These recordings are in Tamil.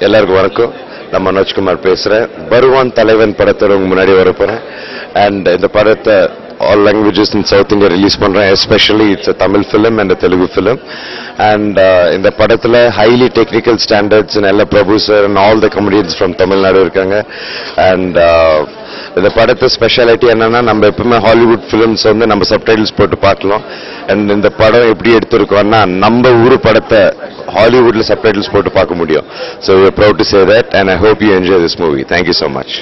எல்லாருக்கும் வணக்கம். நான் மனோஜ் குமார் பேசுறேன். வருவான் தலைவன் படத்தோட முன்னாடி வர போறேன். அண்ட் இந்த படத்தை all languages in South India release பண்றேன். Especially it's a Tamil film and a Telugu film. And இந்த படத்துல highly technical standards and எல்லா பிரபு sir and all the comedians from Tamil Nadu இருக்காங்க. And இந்த படத்து ஸ்பெஷாலிட்டி என்னன்னா, நம்ம எப்பவுமே ஹாலிவுட் ஃபிலிம்ஸ் வந்து நம்ம சப்டைட்டில்ஸ் போட்டு பார்க்கலாம். அண்ட் இந்த படம் எப்படி எடுத்திருக்கோம்னா, நம்ம ஊரு படத்தை ஹாலிவுட்ல சப்டைட்டில்ஸ் போட்டு பார்க்க முடியும். So we are proud to say that, and I hope you enjoy this movie. Thank you so much.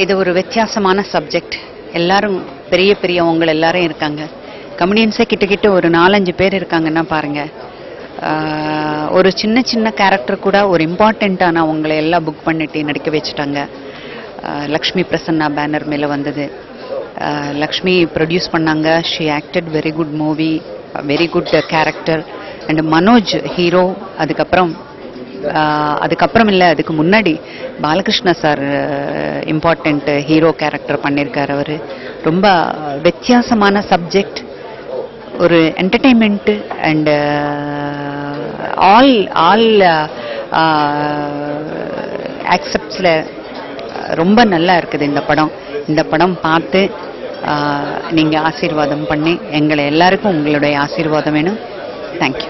இது ஒரு வித்தியாசமான சப்ஜெக்ட். எல்லாரும் பெரிய பெரியவங்க எல்லாரும் இருக்காங்க. கமெடியன்ஸே கிட்ட ஒரு 4-5 பேர் இருக்காங்கன்னா பாருங்க. ஒரு சின்ன சின்ன கேரக்டர் கூட ஒரு இம்பார்ட்டண்ட்டான அவங்களை எல்லாம் புக் பண்ணிட்டு நடிக்க வச்சுட்டாங்க. லக்ஷ்மி பிரசன்னா பேனர் மேலே வந்தது. லக்ஷ்மி ப்ரொடியூஸ் பண்ணாங்க. She acted very good movie, very good character. And Manoj hero. அதுக்கப்புறம் இல்லை, அதுக்கு முன்னாடி Balakrishna sir important hero character பண்ணியிருக்கார். அவர் ரொம்ப வித்தியாசமான சப்ஜெக்ட், ஒரு என்டர்டெயின்மெண்ட்டு அண்ட் ஆல் ஆக்செப்ட்ஸில் ரொம்ப நல்லா இருக்குது இந்த படம். இந்த படம் பார்த்து நீங்கள் ஆசீர்வாதம் பண்ணி எங்களை எல்லாருக்கும் உங்களுடைய ஆசீர்வாதம் வேணும். தேங்க்யூ.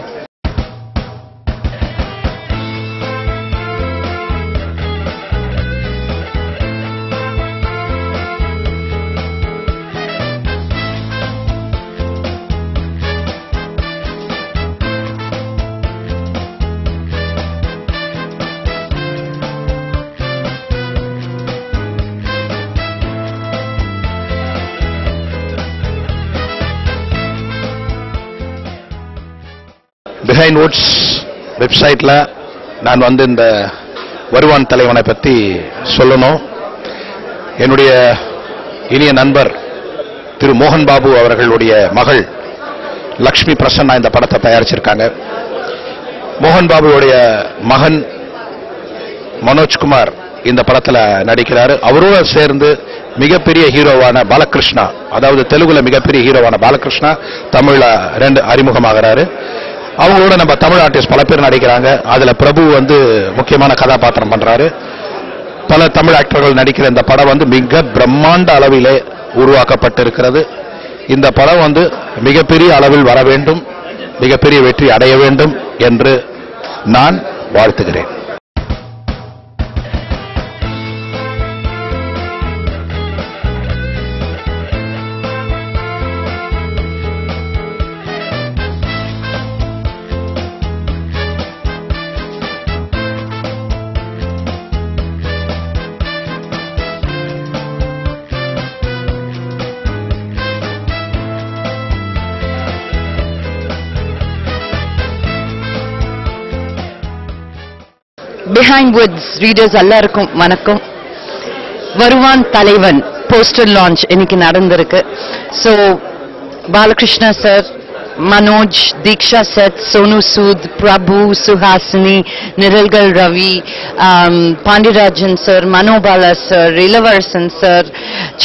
பிஹைண்ட் வுட்ஸ் வெப்சைட்டில் நான் வந்து இந்த வருவான் தலைவனை பற்றி சொல்லணும். என்னுடைய இனிய நண்பர் திரு மோகன் பாபு அவர்களுடைய மகள் லக்ஷ்மி பிரசன்னா இந்த படத்தை தயாரிச்சிருக்காங்க. மோகன் பாபுவுடைய மகன் மனோஜ்குமார் இந்த படத்தில் நடிக்கிறாரு. அவரோட சேர்ந்து மிகப்பெரிய ஹீரோவான பாலகிருஷ்ணா, அதாவது தெலுங்குல மிகப்பெரிய ஹீரோவான பாலகிருஷ்ணா தமிழ்ல 2 அறிமுகமாகிறாரு. அவங்களோட நம்ம தமிழ் ஆர்டிஸ்ட் பல பேர் நடிக்கிறாங்க. அதுல பிரபு வந்து முக்கியமான கதாபாத்திரம் பண்றாரு. பல தமிழ் ஆக்டர்கள் நடிக்கிற இந்த படம் வந்து மிக பிரம்மாண்ட அளவிலே உருவாக்கப்பட்டிருக்கிறது. இந்த படம் வந்து மிகப்பெரிய அளவில் வர வேண்டும், மிகப்பெரிய வெற்றி அடைய வேண்டும் என்று நான் வாழ்த்துகிறேன். பிஹைண்ட் வுட்ஸ் ரீடர்ஸ் எல்லாருக்கும் வணக்கம். வருவான் தலைவன் போஸ்டர் லான்ச் இன்னைக்கு நடந்திருக்கு. ஸோ பாலகிருஷ்ணா சார், மனோஜ், தீக்ஷா சத், சோனு சூத், பிரபு, சுஹாசினி, நிரல்கல் ரவி, பாண்டியராஜன் சார், மனோபாலா சார், இளவரசன் சார்,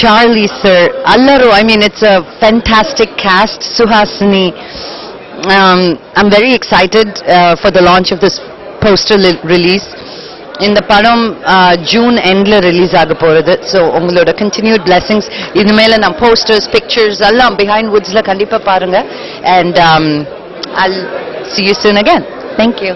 சார்லி சார், எல்லாரும். I mean, it's a fantastic cast. Suhasini, I'm very excited for the launch of this poster release. இந்த படம் ஜூன் எண்ட்ல ரிலீஸ் ஆக போறது. ஸோ உங்களோட கண்டினியூட் பிளெஸிங்ஸ் இது மேல நான் போஸ்டர்ஸ், பிக்சர்ஸ் எல்லாம் பிஹைண்ட் வுட்ஸ்ல கண்டிப்பா பாருங்க. And I'll see you soon again. Thank you.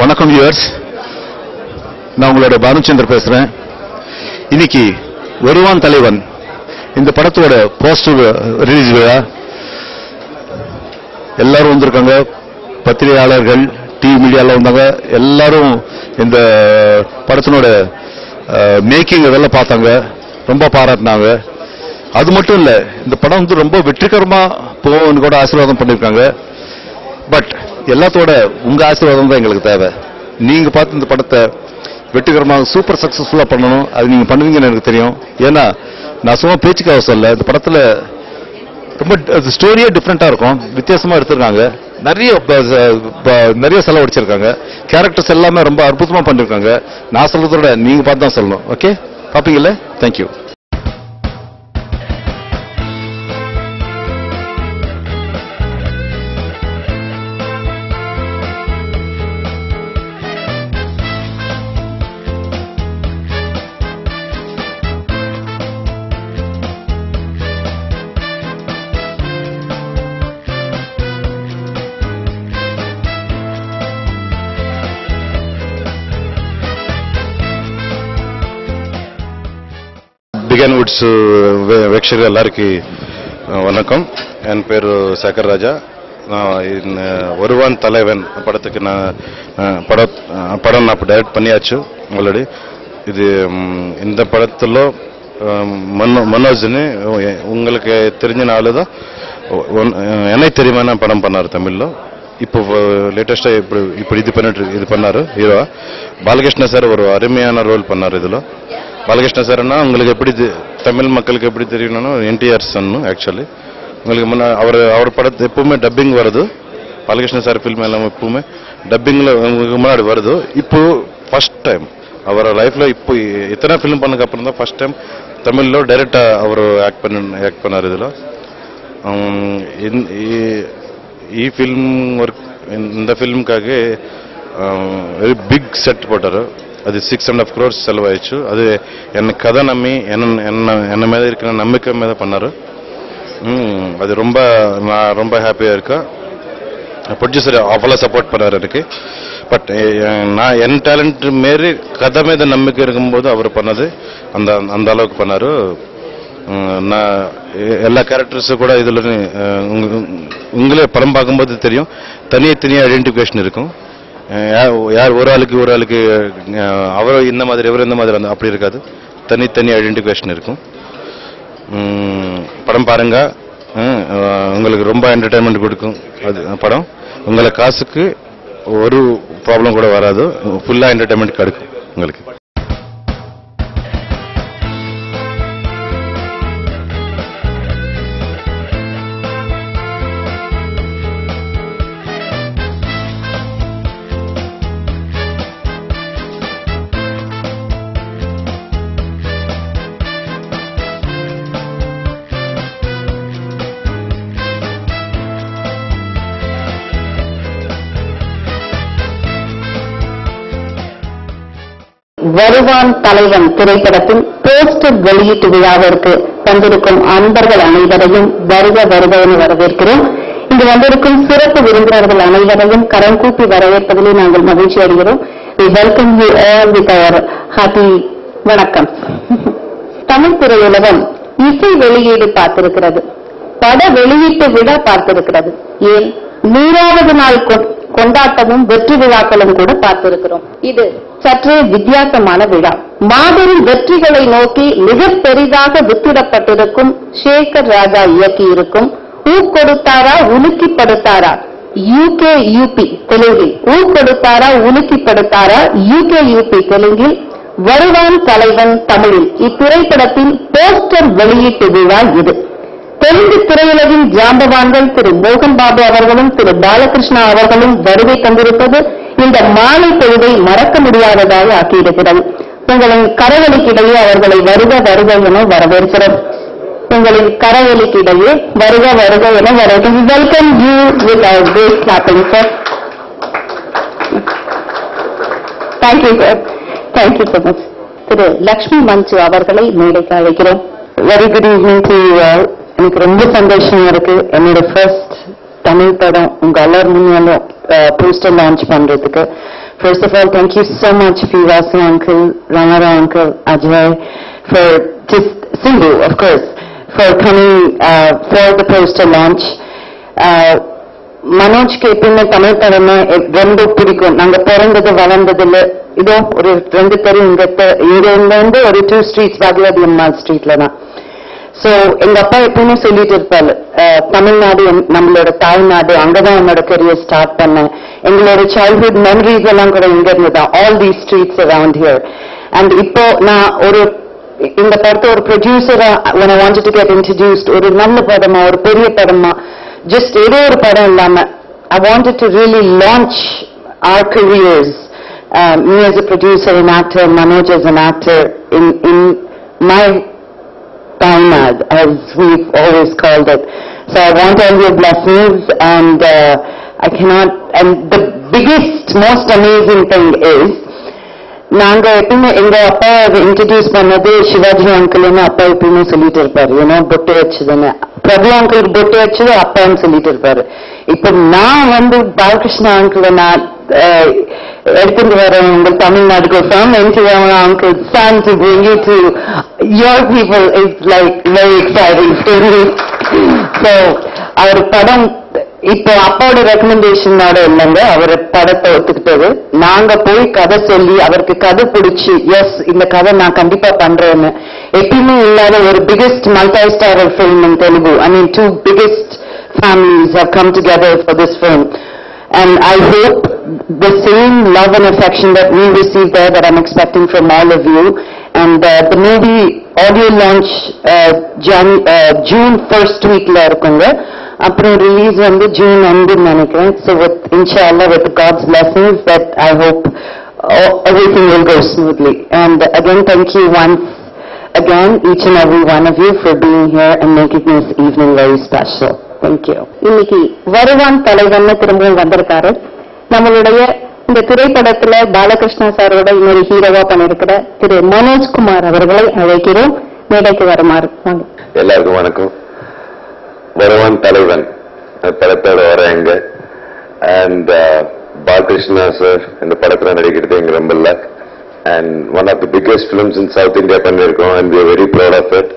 வணக்கம் வியூவர்ஸ். நான் உங்களோட பானுச்சந்தர் பேசுறேன். இன்னைக்கு வருவான் தலைவன் இந்த படத்தோட போஸ்டர் ரிலீஸ் விழா. எல்லாரும் வந்திருக்காங்க, பத்திரிகையாளர்கள், டிவி மீடியால வந்தாங்க. எல்லாரும் இந்த படத்தினோட மேக்கிங் இதெல்லாம் பார்த்தாங்க, ரொம்ப பாராட்டினாங்க. அது மட்டும் இல்ல, இந்த படம் வந்து ரொம்ப வெற்றிகரமா போகும்னு கூட ஆசீர்வாதம் பண்ணிருக்காங்க. பட் எல்லாத்தோட உங்க ஆசீர்வாதம் தான் எங்களுக்கு தேவை. நீங்க பார்த்து இந்த படத்தை வெற்றிகரமாக சூப்பர் சக்சஸ்ஃபுல்லா பண்ணணும். அது நீங்க பண்ணுவீங்கன்னு எனக்கு தெரியும். ஏன்னா நான் சும்மா பேச்சுக்காக சொல்ல, இந்த படத்துல ரொம்ப ஸ்டோரியே டிஃப்ரெண்டா இருக்கும், வித்தியாசமா எடுத்திருக்காங்க. நிறைய செலவழிச்சிருக்காங்க. கேரக்டர்ஸ் எல்லாமே ரொம்ப அற்புதமா பண்ணிருக்காங்க. நான் சொல்றதோட நீங்க பார்த்து தான் சொல்லணும். ஓகே, பாப்பீங்கல்ல? தேங்க்யூ. பிகன் வுட்ஸ் வீಕ್ಷಕರು ಎಲ್ಲರಿಗೂ வணக்கம். என் பேர் சேகர் ராஜா. நான் வருவான் தலைவன் படத்துக்கு படம் நான் டைரக்ட் பண்ணியாச்சு ஆல்ரெடி. இது இந்த படத்தில் மனோஜ்னு உங்களுக்கு தெரிஞ்ச நாள் தான் என்னை தெரியுமா படம் பண்ணார் தமிழில். இப்போ லேட்டஸ்டாக இப்படி இது பண்ணார் ஹீரோ. பாலகிருஷ்ண சார் ஒரு அருமையான ரோல் பண்ணார் இதில். பாலகிருஷ்ண சார்னா உங்களுக்கு எப்படி தமிழ் மக்களுக்கு எப்படி தெரியணும்னா என்டிஆர் சன்னு. ஆக்சுவலி உங்களுக்கு அவர் படத்து எப்பவுமே டப்பிங் வருது. பாலகிருஷ்ண சார் ஃபில்ம் எல்லாம் எப்பவுமே டப்பிங்கில் உங்களுக்கு முன்னாடி வருது. இப்போ ஃபர்ஸ்ட் டைம் அவர் லைஃப்பில் இப்போ இத்தனை ஃபிலிம் பண்ணதுக்கு அப்புறம் தான் ஃபர்ஸ்ட் டைம் தமிழில் டைரெக்டாக அவர் ஆக்ட் பண்ணார் இதில். ಈ ಫಿಲ್ಮ್ ವರ್ಕ್ இந்த ಫಿಲ್ಮ್ಕಾக வெரி பிக் செட் போட்டார். அது 6.5 crores செலவாயிடுச்சு. அது என்ன கதை நம்பி என்ன மேலே இருக்கிற நம்பிக்கை மேலே பண்ணார். அது நான் ரொம்ப ஹாப்பியாக இருக்கேன். ப்ரொடியூசர் அவ்வளோ சப்போர்ட் பண்ணார் எனக்கு. பட் நான் என் டேலண்ட் மாரி கதை மீது நம்பிக்கை இருக்கும்போது அவர் பண்ணது அந்த அளவுக்கு பண்ணார். நான் எல்லா கேரக்டர்ஸும் கூட இதில் உங்களே படம் பார்க்கும்போது தெரியும், தனியாக ஐடென்டிஃபிகேஷன் இருக்கும். யார் ஒரு ஆளுக்கு அவர் இந்த மாதிரி இவர் இந்த மாதிரி அப்படி இருக்காது. தனி ஐடென்டிஃபிகேஷன் இருக்கும். படம் பாருங்க, உங்களுக்கு ரொம்ப என்டர்டைன்மெண்ட் கொடுக்கும். அது படம் உங்களை காசுக்கு ஒரு ப்ராப்ளம் கூட வராது. ஃபுல்லாக என்டர்டைன்மெண்ட் கிடைக்கும் உங்களுக்கு. வருவான் தலைவன் திரைப்படத்தின் போஸ்டர் வெளியீட்டு விழாவிற்கு வந்திருக்கும் அன்பர்கள் அனைவரையும் வருக என வரவேற்கிறோம். இங்கு வந்திருக்கும் சிறப்பு விருந்தினர்கள் அனைவரையும் கரம் கூப்பி வரவேற்பதிலே நாங்கள் மகிழ்ச்சி அடைகிறோம். We welcome you all with our happy வணக்கம். தமிழ் திரையுலகம் இசை வெளியீடு பார்த்திருக்கிறது, பட வெளியீட்டு விழா பார்த்திருக்கிறது, ஏன் 100வது நாள் கொண்டாட்டமும் வெற்றி விழாக்களும் கூட பார்த்திருக்கிறோம். இது சற்றே வித்தியாசமான விழா. மாபெரும் வெற்றிகளை நோக்கி மிக பெரிதாக வித்திடப்பட்டிருக்கும் சேகர் ராஜா இயக்கியிருக்கும் ஊக்கொடுத்தாரா உலுக்கிப்படுத்தாரா யூகே தெலுங்கில், ஊக்கொடுத்தாரா உலுக்கிப்படுத்தாரா யூகே தெலுங்கில் வருவான் தலைவன் தமிழில் இத்திரைப்படத்தின் போஸ்டர் வெளியீட்டு விழா இது. தெலுங்கு திரையுலகின் ஜாம்பவான்கள் திரு மோகன் பாபு அவர்களும் திரு பாலகிருஷ்ணா அவர்களும் வருகை தந்திருப்பது இந்த மாலை பொழுதை மறக்க முடியாததாக ஆக்கியிருக்கிறது. உங்களின் கரவொலிக்கிடையே அவர்களை வருக என வரவேற்கிறோம். உங்களின் கரவொலிக்கிடையே வருக என வரவேற்கிறோம். Welcome you with our great clapping sir. Thank you sir, thank you so much. Thiru Lakshmi Manju அவர்களை மேடைக்கு அழைக்கிறோம். Very good evening to you all. எனக்கு ரொம்ப சந்தோஷமா இருக்கு. என்னோட ஃபர்ஸ்ட் தமிழ் படம் உங்க எல்லாரும் முன்னாலும் போஸ்டர் லான்ச் பண்றதுக்கு First of all, thank you so much, Vasu uncle, Ramara uncle, Ajay, for just Sindhu, of course, for coming for the poster launch. மனோஜ்க்கு எப்பவுமே தமிழ் படம்னா ரொம்ப பிடிக்கும். நாங்க பிறந்தது வளர்ந்ததுல இதோ ஒரு 2 தெரு இங்க இருந்து ஒரு 2 streets பாகவதி அம்மாள் ஸ்ட்ரீட்ல தான். சோ எங்க அப்பா எப்பவுமே சொல்லிட்டு இருப்பாரு, தமிழ்நாடு நம்மளோட தாய்நாடு, அங்கதான் என்னோட கரியர் ஸ்டார்ட் பண்ணேன். எங்களோட சைல்ட்ஹுட் மெமரிஸ் எல்லாம் கூட இங்க இருந்துதான், all these streets around here. And இப்போ நான் இந்த படத்தை ஒரு ப்ரொடியூசரா when I wanted to get introduced, ஒரு நல்ல படமா ஒரு பெரிய படமா just ஏதோ ஒரு படம் இல்லாம I wanted to really launch our careers, me as a producer and actor, Manoj as an actor in my Tainad, as we've always called it. So I want all your blessings, and and the biggest, most amazing thing is, நாங்க எப்பவுமே எங்க அப்பா இன்ட்ரடியூஸ் பண்ணது சிவாஜி அங்கிள்னு அப்பா எப்பவுமே சொல்லிட்டு இருப்பாரு, பொட்டு வச்சதுன்னு. பிரபு அங்கிள் பொட்டு வச்சது அப்பான்னு சொல்லிட்டு இருப்பாரு. இப்ப நான் பாலகிருஷ்ண அங்கிள் நான் எடுத்துட்டு வரேன் உங்கள் தமிழ்நாட்டுக்கு from NTR uncle son to bring you to your people is like very exciting to me. So அவர் படம் இப்போ அப்பாவோட ரெக்கமெண்டேஷனோட இல்லைங்க, அவர் படத்தை ஒத்துக்கிட்டது. நாங்க போய் கதை சொல்லி அவருக்கு கதை பிடிச்சி எஸ் இந்த கதை நான் கண்டிப்பா பண்றேன்னு எப்பயுமே இல்லாத ஒரு biggest multi-starrer film in Telugu. I mean 2 biggest families have come together for this film. And I hope the same love and affection that we received there that I'm expecting from all of you. And the movie audio launch June 1st weekல இருக்குங்க. அப்புறம் ரிலீஸ் June end நினைக்கிறேன். So with inshallah with God's blessings that I hope everything will go smoothly. And again thank you once again each and every one of you for being here and making this evening very special. Thank you. இன்னைக்கு வருவான் தலைவன் திரும்பவும் வந்திருக்காரு. நம்மளுடைய இந்த திரைப்படத்துல பாலகிருஷ்ணா சாரோட இன்னொரு ஹீரோவா பண்ணிருக்கிற திரு மனோஜ்குமார் அவர்களை அழைக்கிறோம், மேடைக்கு வருமாறு. எல்லாருக்கும் வணக்கம். வருவான் தலைவன் படத்தோட வராங்க. அண்ட் பாலகிருஷ்ணா சார் இந்த படத்துல நடிக்கிறது எங்க ரொம்ப luck. And one of the biggest films in south India பண்ணிருக்கோம். And we are very proud of it.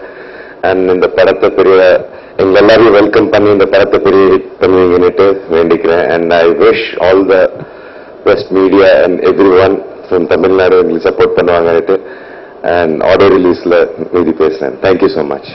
And இந்த படத்தை பெரிய எங்க எல்லாரையும் வெல்கம் பண்ணி இந்த படத்தை பெரிய ஹிட் பண்ணுவீங்கன்னுட்டு வேண்டிக்கிறேன். And I wish all the best media and every one from Tamil Nadu எங்களுக்கு சப்போர்ட் பண்ணுவாங்கன்னுட்டு. அண்ட் ஆடியோ ரிலீஸ்ல மீதி பேசுறேன். Thank you so much.